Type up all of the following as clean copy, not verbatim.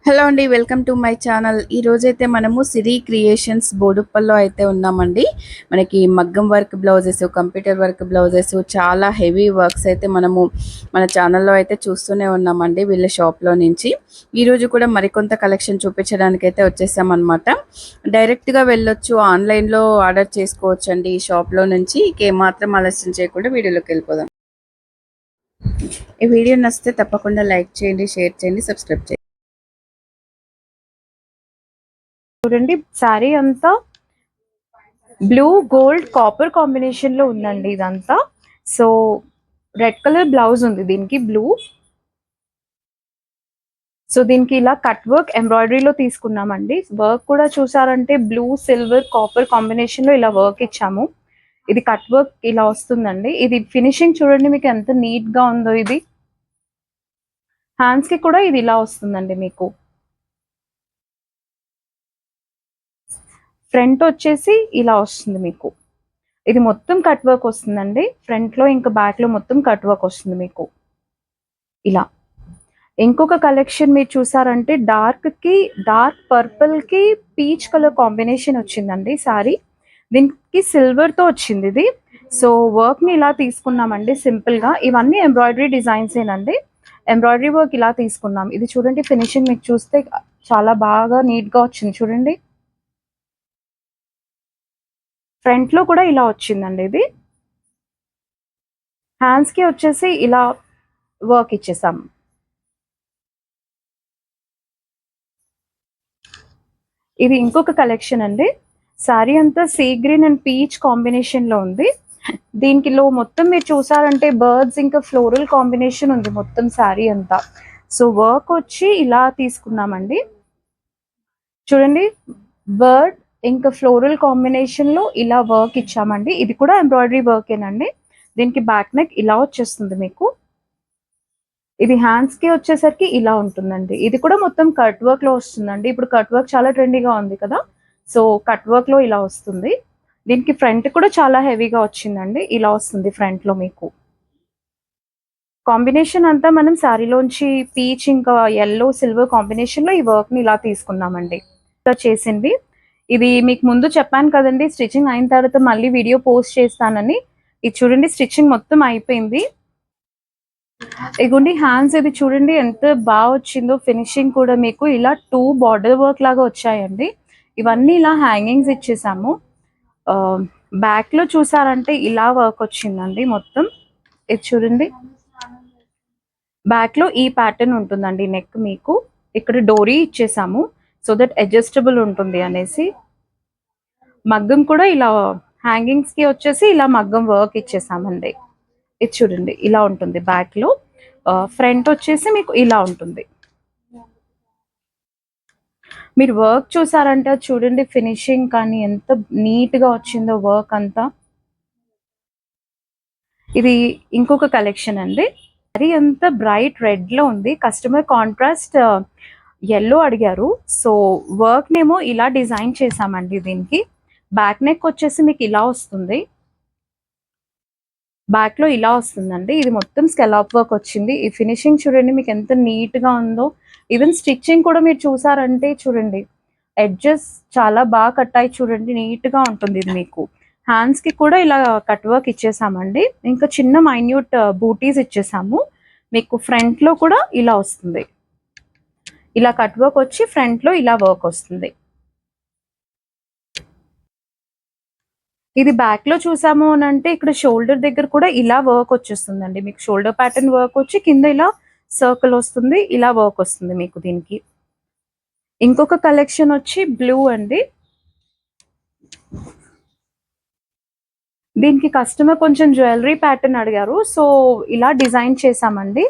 Hello అండి, welcome to my channel. ఈ రోజైతే మనము సిరి క్రియేషన్స్ బోడుప్పల్లో అయితే ఉన్నామండి. మనకి మగ్గం work blouses, computer work blouses, చాలా హెవీ వర్క్స్ అయితే మనము మన ఛానల్లో అయితే చూస్తూనే ఉన్నామండి వీళ్ళ షాప్లో నుంచి. ఈరోజు కూడా మరికొంత కలెక్షన్ చూపించడానికి అయితే వచ్చేసామన్నమాట. డైరెక్ట్గా వెళ్ళొచ్చు, ఆన్లైన్లో ఆర్డర్ చేసుకోవచ్చు అండి ఈ షాప్లో నుంచి. ఏమాత్రం ఆలస్యం చేయకుండా వీడియోలోకి వెళ్ళిపోదాం. ఈ వీడియో నచ్చితే తప్పకుండా లైక్ చేయండి, షేర్ చేయండి, సబ్స్క్రైబ్ చేయండి. చూడండి, శారీ అంతా బ్లూ గోల్డ్ కాపర్ కాంబినేషన్ లో ఉందండి ఇదంతా. సో రెడ్ కలర్ బ్లౌజ్ ఉంది దీనికి, బ్లూ. సో దీనికి ఇలా కట్ వర్క్ ఎంబ్రాయిడరీలో తీసుకున్నామండి. వర్క్ కూడా చూసారంటే బ్లూ సిల్వర్ కాపర్ కాంబినేషన్ లో ఇలా వర్క్ ఇచ్చాము. ఇది కట్ వర్క్ ఇలా వస్తుందండి. ఇది ఫినిషింగ్ చూడండి మీకు ఎంత నీట్ గా ఉందో. ఇది హ్యాండ్స్ కి కూడా ఇది ఇలా వస్తుందండి మీకు. ఫ్రంట్ వచ్చేసి ఇలా వస్తుంది మీకు. ఇది మొత్తం కట్ వర్క్ వస్తుందండి. ఫ్రంట్ లో ఇంకా బ్యాక్ లో మొత్తం కట్ వర్క్ వస్తుంది మీకు ఇలా. ఇంకొక కలెక్షన్ మీరు చూసారంటే డార్క్ పర్పుల్ కి పీచ్ కలర్ కాంబినేషన్ వచ్చిందండి సారీ. దీనికి సిల్వర్ తో వచ్చింది ఇది. సో వర్క్ ని ఇలా తీసుకున్నామండి సింపుల్ గా. ఇవన్నీ ఎంబ్రాయిడరీ డిజైన్స్ ఏనండి. ఎంబ్రాయిడరీ వర్క్ ఇలా తీసుకున్నాం. ఇది చూడండి ఫినిషింగ్ మీకు చూస్తే చాలా బాగా నీట్ గా వచ్చింది చూడండి. ఫ్రంట్ లో కూడా ఇలా వచ్చిందండి ఇది. హ్యాండ్స్ కి వచ్చేసి ఇలా వర్క్ ఇచ్చేసాం. ఇది ఇంకొక కలెక్షన్ అండి. శారీ అంతా sea green and peach combination లో ఉంది. దీనికిలో మొత్తం మీరు చూసారంటే బర్డ్స్ ఇంకా ఫ్లోరల్ కాంబినేషన్ ఉంది మొత్తం శారీ అంతా. సో వర్క్ వచ్చి ఇలా తీసుకున్నామండి చూడండి. బర్డ్ ఇంకా ఫ్లోరల్ కాంబినేషన్ లో ఇలా వర్క్ ఇచ్చామండి. ఇది కూడా ఎంబ్రాయిడరీ వర్క్ ఏనండి. దీనికి బ్యాక్ నెక్ ఇలా వచ్చేస్తుంది మీకు. ఇది హ్యాండ్స్ కి వచ్చేసరికి ఇలా ఉంటుందండి. ఇది కూడా మొత్తం కట్ వర్క్ లో వస్తుందండి. ఇప్పుడు కట్ వర్క్ చాలా ట్రెండీగా ఉంది కదా, సో కట్ వర్క్ లో ఇలా వస్తుంది. దీనికి ఫ్రంట్ కూడా చాలా హెవీగా వచ్చిందండి. ఇలా వస్తుంది ఫ్రంట్ లో మీకు. కాంబినేషన్ అంతా మనం శారీలోంచి పీచ్ ఇంకా ఎల్లో సిల్వర్ కాంబినేషన్ లో ఈ వర్క్ ని ఇలా తీసుకున్నామండి. చేసింది ఇది మీకు ముందు చెప్పాను కదండి, స్టిచ్చింగ్ అయిన తర్వాత మళ్ళీ వీడియో పోస్ట్ చేస్తానని. ఇది చూడండి స్టిచ్చింగ్ మొత్తం అయిపోయింది. ఇగోండి హ్యాండ్స్ ఇది చూడండి ఎంత బాగా వచ్చిందో. ఫినిషింగ్ కూడా మీకు ఇలా 2 బార్డర్ వర్క్ లాగా వచ్చాయండి. ఇవన్నీ ఇలా హ్యాంగింగ్స్ ఇచ్చేసాము. బ్యాక్ లో చూసారంటే ఇలా వర్క్ వచ్చిందండి మొత్తం. ఇది చూడండి బ్యాక్ లో ఈ ప్యాటర్న్ ఉంటుందండి. నెక్ మీకు ఇక్కడ డోరీ ఇచ్చేసాము సో దట్ అడ్జస్టబుల్ ఉంటుంది అనేసి. మగ్గం కూడా ఇలా హ్యాంగింగ్స్ కి వచ్చేసి ఇలా మగ్గం వర్క్ ఇచ్చేసామండి. ఇది చూడండి ఇలా ఉంటుంది బ్యాక్ లో. ఫ్రంట్ వచ్చేసి మీకు ఇలా ఉంటుంది. మీరు వర్క్ చూసారంటే చూడండి ఫినిషింగ్ కానీ ఎంత నీట్ గా వచ్చిందో వర్క్ అంతా. ఇది ఇంకొక కలెక్షన్ అండి. అది అంత బ్రైట్ రెడ్ లో ఉంది. కస్టమర్ కాంట్రాస్ట్ ఎల్లో అడిగారు. సో వర్క్ నేమో ఇలా డిజైన్ చేసామండి. దీనికి బ్యాక్ నెక్ వచ్చేసి మీకు ఇలా వస్తుంది. బ్యాక్ లో ఇలా వస్తుందండి. ఇది మొత్తం స్కెలాప్ వర్క్ వచ్చింది. ఈ ఫినిషింగ్ చూడండి మీకు ఎంత నీట్ గా ఉందో. ఈవెన్ స్టిచ్చింగ్ కూడా మీరు చూసారంటే చూడండి ఎడ్జెస్ చాలా బాగా కట్టాయి చూడండి, నీట్ గా ఉంటుంది ఇది మీకు. హ్యాండ్స్ కి కూడా ఇలా కట్ వర్క్ ఇచ్చేసామండి. ఇంకా చిన్న మైన్యూట్ బూటీస్ ఇచ్చేసాము మీకు. ఫ్రంట్ లో కూడా ఇలా వస్తుంది. ఇలా కట్ వర్క్ వచ్చి ఫ్రంట్ లో ఇలా వర్క్ వస్తుంది. ఇది బ్యాక్ లో చూసాము అని అంటే ఇక్కడ షోల్డర్ దగ్గర కూడా ఇలా వర్క్ వచ్చేస్తుందండి మీకు. షోల్డర్ ప్యాటర్న్ వర్క్ వచ్చి కింద ఇలా సర్కిల్ వస్తుంది, ఇలా వర్క్ వస్తుంది మీకు దీనికి. ఇంకొక కలెక్షన్ వచ్చి బ్లూ అండి. దీనికి కస్టమర్ కొంచెం జ్యువెలరీ ప్యాటర్న్ అడిగారు, సో ఇలా డిజైన్ చేసామండి.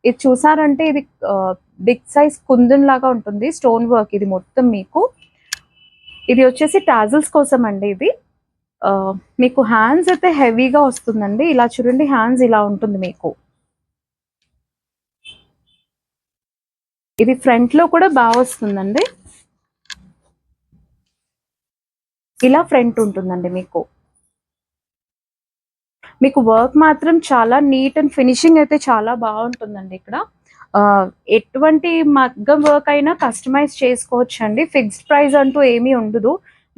ఇది చూసారంటే ఇది బిగ్ సైజ్ కుందన్ లాగా ఉంటుంది స్టోన్ వర్క్ ఇది మొత్తం మీకు. ఇది వచ్చేసి టాజిల్స్ కోసం అండి. ఇది మీకు హ్యాండ్స్ అయితే హెవీగా వస్తుందండి. ఇలా చూడండి హ్యాండ్స్ ఇలా ఉంటుంది మీకు. ఇది ఫ్రంట్ లో కూడా బాగా వస్తుందండి. ఇలా ఫ్రంట్ ఉంటుందండి మీకు. మీకు వర్క్ మాత్రం చాలా నీట్ అండ్ ఫినిషింగ్ అయితే చాలా బాగుంటుందండి ఇక్కడ. ఎటువంటి మగ్గం వర్క్ అయినా కస్టమైజ్ చేసుకోవచ్చు అండి. ఫిక్స్డ్ ప్రైస్ అంటూ ఏమీ ఉండదు.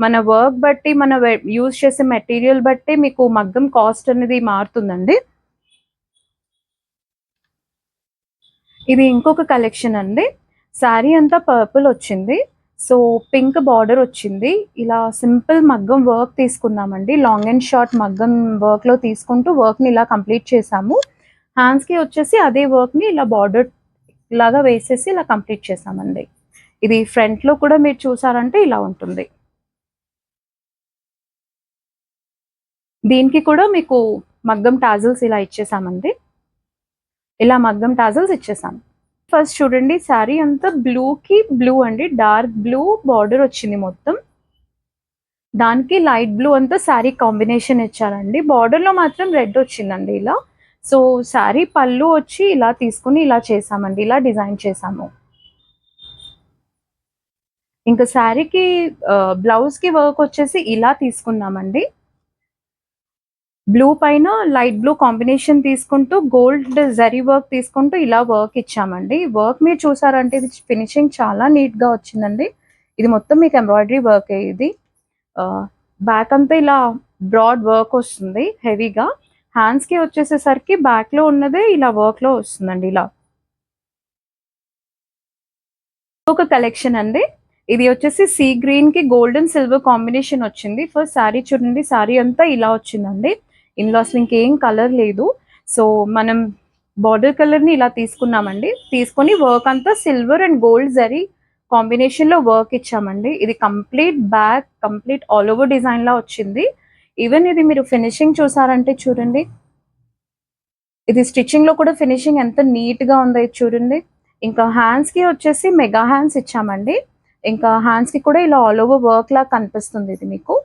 మన వర్క్ బట్టి, మన యూజ్ చేసే మెటీరియల్ బట్టి మీకు మగ్గం కాస్ట్ అనేది మారుతుందండి. ఇది ఇంకొక కలెక్షన్ అండి. శారీ అంతా పర్పుల్ వచ్చింది. సో పింక్ బార్డర్ వచ్చింది. ఇలా సింపుల్ మగ్గం వర్క్ తీసుకున్నామండి. లాంగ్ అండ్ షార్ట్ మగ్గం వర్క్లో తీసుకుంటూ వర్క్ని ఇలా కంప్లీట్ చేసాము. హ్యాండ్స్కి వచ్చేసి అదే వర్క్ని ఇలా బార్డర్ లాగా వేసేసి ఇలా కంప్లీట్ చేసామండి. ఇది ఫ్రంట్లో కూడా మీరు చూసారంటే ఇలా ఉంటుంది. దీనికి కూడా మీకు మగ్గం టాజల్స్ ఇలా ఇచ్చేసామండి. ఇలా మగ్గం టాజల్స్ ఇచ్చేసాము. ఫస్ట్ చూడండి, శారీ అంతా బ్లూకి బ్లూ అండి, డార్క్ బ్లూ బార్డర్ వచ్చింది మొత్తం. దానికి లైట్ బ్లూ అంతా శారీ కాంబినేషన్ ఇచ్చారండి. బార్డర్లో మాత్రం రెడ్ వచ్చిందండి ఇలా. సో శారీ పళ్ళు వచ్చి ఇలా తీసుకుని ఇలా చేసామండి, ఇలా డిజైన్ చేసాము. ఇంకా శారీకి బ్లౌజ్కి వర్క్ వచ్చేసి ఇలా తీసుకున్నామండి. బ్లూ పైన లైట్ బ్లూ కాంబినేషన్ తీసుకుంటూ గోల్డ్ జరీ వర్క్ తీసుకుంటూ ఇలా వర్క్ ఇచ్చామండి. వర్క్ మీరు చూసారంటే ఇది ఫినిషింగ్ చాలా నీట్గా వచ్చిందండి. ఇది మొత్తం మీకు ఎంబ్రాయిడరీ వర్క్ ఇది. బ్యాక్ అంతా ఇలా బ్రాడ్ వర్క్ వస్తుంది హెవీగా. హ్యాండ్స్కి వచ్చేసేసరికి బ్యాక్లో ఉన్నదే ఇలా వర్క్లో వస్తుందండి ఇలా. ఒక కలెక్షన్ అండి. ఇది వచ్చేసి సీ గ్రీన్ కి గోల్డ్ అండ్ సిల్వర్ కాంబినేషన్ వచ్చింది. ఫస్ట్ శారీ చూడండి, శారీ అంతా ఇలా వచ్చిందండి. ఇందులో అసలు ఇంకేం కలర్ లేదు. సో మనం బార్డర్ కలర్ని ఇలా తీసుకున్నామండి. తీసుకొని వర్క్ అంతా సిల్వర్ అండ్ గోల్డ్ జరీ కాంబినేషన్లో వర్క్ ఇచ్చామండి. ఇది complete back, complete all over design లా వచ్చింది. ఈవెన్ ఇది మీరు ఫినిషింగ్ చూసారంటే చూడండి, ఇది స్టిచ్చింగ్ లో కూడా ఫినిషింగ్ ఎంత నీట్ గా ఉందో ఇది చూడండి. ఇంకా హ్యాండ్స్ కి వచ్చేసి మెగా హ్యాండ్స్ ఇచ్చామండి. ఇంకా హ్యాండ్స్ కి కూడా ఇలా ఆల్ ఓవర్ వర్క్ లా కనిపిస్తుంది. ఇది మీకు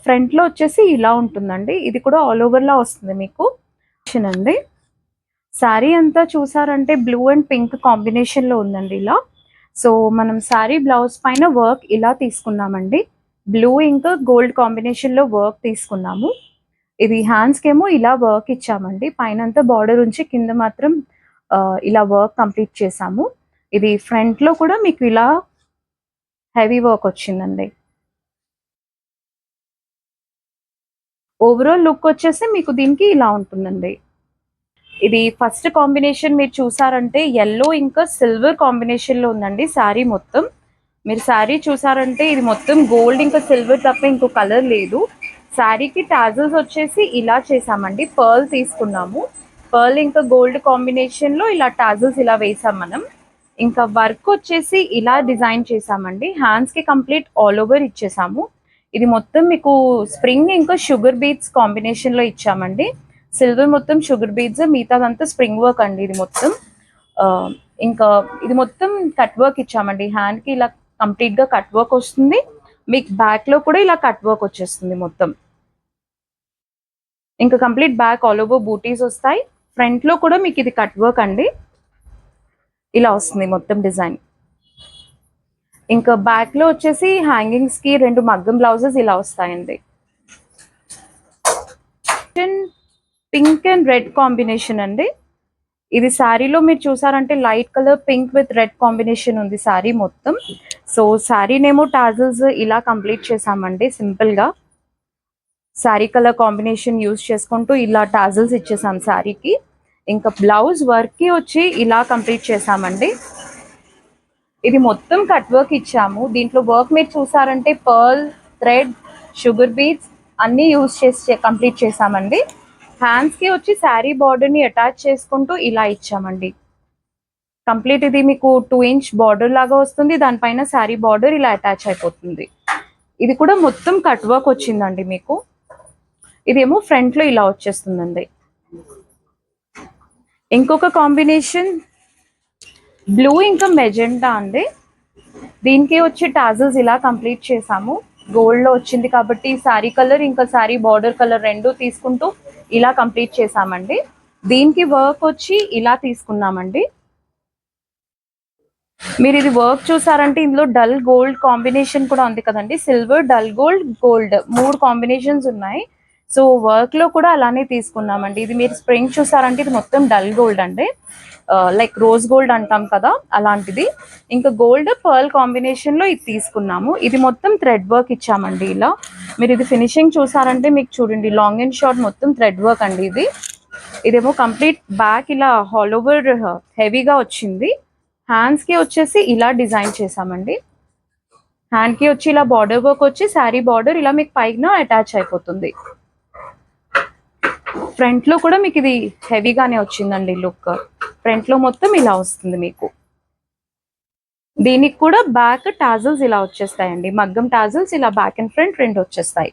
ఫ్రంట్ లో వచ్చేసి ఇలా ఉంటుందండి. ఇది కూడా ఆల్ ఓవర్ లా వస్తుంది మీకు అండి. శారీ అంతా చూసారంటే బ్లూ అండ్ పింక్ కాంబినేషన్ లో ఉందండి ఇలా. సో మనం శారీ బ్లౌజ్ పైన వర్క్ ఇలా తీసుకున్నామండి. బ్లూ ఇంకా గోల్డ్ కాంబినేషన్ లో వర్క్ తీసుకున్నాము. ఇది హ్యాండ్స్కి ఏమో ఇలా వర్క్ ఇచ్చామండి. పైన అంతా బార్డర్ ఉంచి కింద మాత్రం ఇలా వర్క్ కంప్లీట్ చేసాము. ఇది ఫ్రంట్ లో కూడా మీకు ఇలా హెవీ వర్క్ వచ్చిందండి. ఓవరాల్ లుక్ వచ్చేసి మీకు దీనికి ఇలా ఉంటుందండి. ఇది ఫస్ట్ కాంబినేషన్ మీరు చూసారంటే ఎల్లో ఇంకా సిల్వర్ కాంబినేషన్ లో ఉందండి శారీ మొత్తం. మీరు శారీ చూసారంటే ఇది మొత్తం గోల్డ్ ఇంకా సిల్వర్ తప్ప ఇంకో కలర్ లేదు. శారీకి టాజల్స్ వచ్చేసి ఇలా చేసామండి. పర్ల్ తీసుకున్నాము. పర్ల్ ఇంకా గోల్డ్ కాంబినేషన్ లో ఇలా టాజల్స్ ఇలా వేసాం మనం. ఇంకా వర్క్ వచ్చేసి ఇలా డిజైన్ చేసామండి. హ్యాండ్స్ కి కంప్లీట్ ఆల్ ఓవర్ ఇచ్చేసాము. ఇది మొత్తం మీకు స్ప్రింగ్ ఇంకా షుగర్ బీట్స్ కాంబినేషన్ లో ఇచ్చామండి. సిల్వర్ మొత్తం షుగర్ బీట్స్, మిగతాదంతా స్ప్రింగ్ వర్క్ అండి ఇది మొత్తం. ఇంకా ఇది మొత్తం కట్ వర్క్ ఇచ్చామండి. హ్యాండ్ కి ఇలా కంప్లీట్ గా కట్ వర్క్ వస్తుంది. మీకు బ్యాక్ లో కూడా ఇలా కట్ వర్క్ వచ్చేస్తుంది మొత్తం. ఇంకా కంప్లీట్ బ్యాక్ ఆల్ ఓవర్ బూటీస్ వస్తాయి. ఫ్రంట్ లో కూడా మీకు ఇది కట్ వర్క్ అండి, ఇలా వస్తుంది మొత్తం డిజైన్. ఇంకా బ్యాక్ లో వచ్చేసి హ్యాంగింగ్స్ కి 2 మగ్గం బ్లౌజెస్ ఇలా వస్తాయండి. పింక్ అండ్ రెడ్ కాంబినేషన్ అండి. ఇది శారీలో మీరు చూసారంటే light colour pink with red combination ఉంది శారీ మొత్తం. సో శారీనేమో టాజల్స్ ఇలా కంప్లీట్ చేసామండి సింపుల్ గా. శారీ కలర్ కాంబినేషన్ యూజ్ చేసుకుంటూ ఇలా టాజల్స్ ఇచ్చేసాం శారీకి. ఇంకా బ్లౌజ్ వర్క్ కి వచ్చి ఇలా కంప్లీట్ చేసామండి. ఇది మొత్తం కట్ వర్క్ ఇచ్చాము. దీంట్లో వర్క్ మీరు చూసారంటే పర్ల్, థ్రెడ్, షుగర్ బీట్స్ అన్నీ యూజ్ చేసి కంప్లీట్ చేసామండి. హ్యాండ్స్ కి వచ్చి శారీ బార్డర్ ని అటాచ్ చేసుకుంటూ ఇలా ఇచ్చామండి. కంప్లీట్ ఇది మీకు 2 ఇంచ్ బార్డర్ లాగా వస్తుంది. దానిపైన శారీ బార్డర్ ఇలా అటాచ్ అయిపోతుంది. ఇది కూడా మొత్తం కట్ వర్క్ వచ్చిందండి మీకు. ఇదేమో ఫ్రంట్ లో ఇలా వచ్చేస్తుందండి. ఇంకొక కాంబినేషన్ బ్లూ ఇంకా మెజెంటా అండి. దీనికి వచ్చి టాజల్స్ ఇలా కంప్లీట్ చేసాము. గోల్డ్ లో వచ్చింది కాబట్టి శారీ కలర్ ఇంకా శారీ బార్డర్ కలర్ రెండు తీసుకుంటూ ఇలా కంప్లీట్ చేసామండి. దీనికి వర్క్ వచ్చి ఇలా తీసుకున్నామండి. మీరు ఇది వర్క్ చూసారంటే ఇందులో డల్ గోల్డ్ కాంబినేషన్ కూడా ఉంది కదండి. Silver, dull gold, gold 3 combinations ఉన్నాయి. సో వర్క్ లో కూడా అలానే తీసుకున్నామండి. ఇది మీరు స్ప్రింగ్ చూసారంటే ఇది మొత్తం డల్ గోల్డ్ అండి, లైక్ రోజ్ గోల్డ్ అంటాం కదా అలాంటిది. ఇంకా గోల్డ్ పర్ల్ కాంబినేషన్ లో ఇది తీసుకున్నాము. ఇది మొత్తం థ్రెడ్ వర్క్ ఇచ్చామండి. ఇలా మీరు ఇది ఫినిషింగ్ చూసారంటే మీకు చూడండి లాంగ్ అండ్ షార్ట్ మొత్తం థ్రెడ్ వర్క్ అండి. ఇదేమో కంప్లీట్ బ్యాక్ ఇలా ఆల్ ఓవర్ హెవీగా వచ్చింది. హ్యాండ్స్ కి వచ్చేసి ఇలా డిజైన్ చేసామండి. హ్యాండ్ కి వచ్చి ఇలా బార్డర్ వర్క్ వచ్చి శారీ బార్డర్ ఇలా మీకు పైన అటాచ్ అయిపోతుంది. ఫ్రంట్ లో కూడా మీకు ఇది హెవీగానే వచ్చిందండి లుక్. ఫ్రంట్ లో మొత్తం ఇలా వస్తుంది మీకు. దీనికి కూడా బ్యాక్ టాజల్స్ ఇలా వచ్చేస్తాయండి, మగ్గం టాజల్స్ ఇలా బ్యాక్ అండ్ ఫ్రంట్ రెండు వచ్చేస్తాయి.